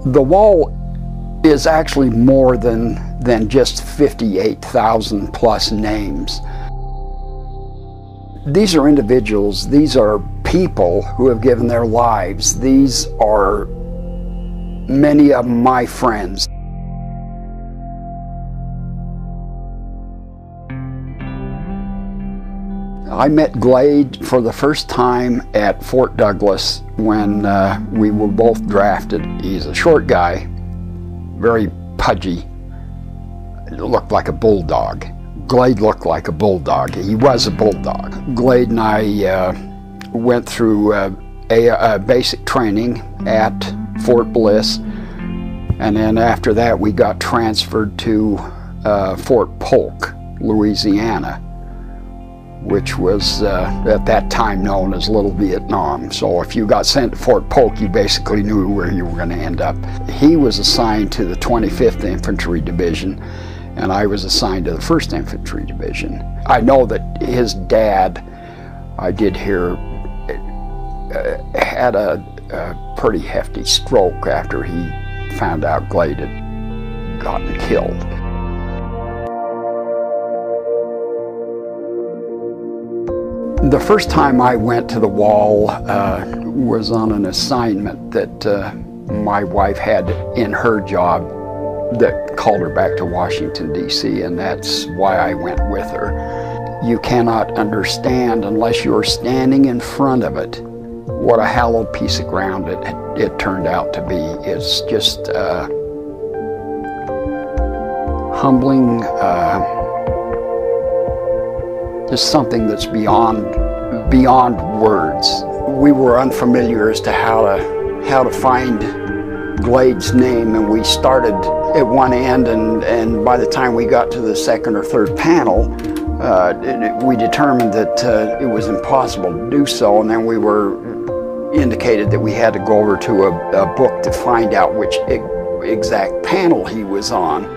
The wall is actually more than just 58,000 plus names. These are individuals, these are people who have given their lives. These are many of my friends. I met Glade for the first time at Fort Douglas when we were both drafted. He's a short guy, very pudgy, looked like a bulldog. Glade looked like a bulldog. He was a bulldog. Glade and I went through a basic training at Fort Bliss, and then after that we got transferred to Fort Polk, Louisiana, which was at that time known as Little Vietnam. So if you got sent to Fort Polk, you basically knew where you were going to end up. He was assigned to the 25th Infantry Division, and I was assigned to the 1st Infantry Division. I know that his dad, I did hear, had a pretty hefty stroke after he found out Glade had gotten killed. The first time I went to the wall was on an assignment that my wife had in her job that called her back to Washington, D.C., and that's why I went with her. You cannot understand unless you're standing in front of it what a hallowed piece of ground it turned out to be. It's just humbling, just something that's beyond words. We were unfamiliar as to how to find Glade's name, and we started at one end, and by the time we got to the second or third panel, we determined that it was impossible to do so, and then we were indicated that we had to go over to a book to find out which exact panel he was on.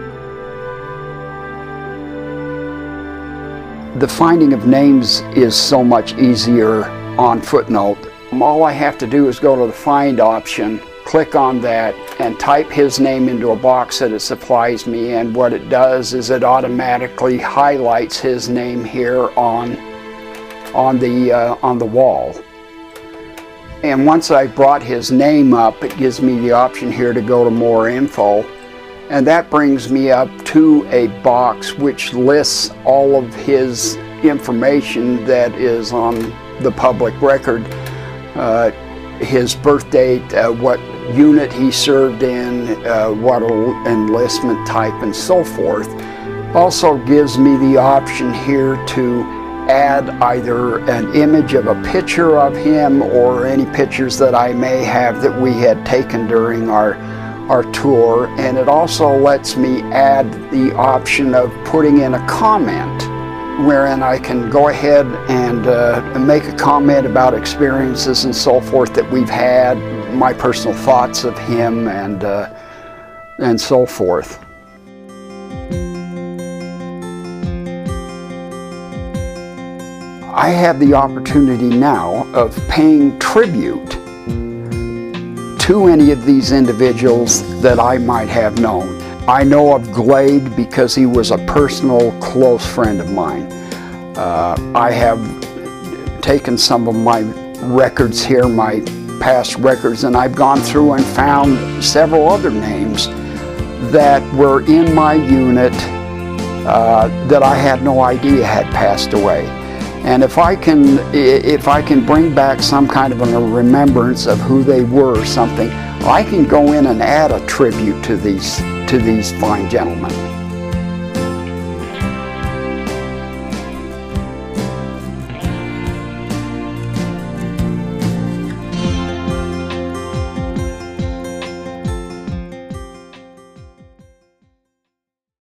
The finding of names is so much easier on Footnote. All I have to do is go to the Find option, click on that, and type his name into a box that it supplies me, and what it does is it automatically highlights his name here on the wall. And once I brought his name up, it gives me the option here to go to More Info, and that brings me up to a box which lists all of his information that is on the public record. His birth date, what unit he served in, what enlistment type, and so forth. Also gives me the option here to add either an image of a picture of him or any pictures that I may have that we had taken during our tour, and it also lets me add the option of putting in a comment, wherein I can go ahead and make a comment about experiences and so forth that we've had, my personal thoughts of him, and so forth. I have the opportunity now of paying tribute to any of these individuals that I might have known. I know of Glade because he was a personal, close friend of mine. I have taken some of my records here, my past records, and I've gone through and found several other names that were in my unit that I had no idea had passed away. And if I can bring back some kind of a remembrance of who they were or something, I can go in and add a tribute to these fine gentlemen.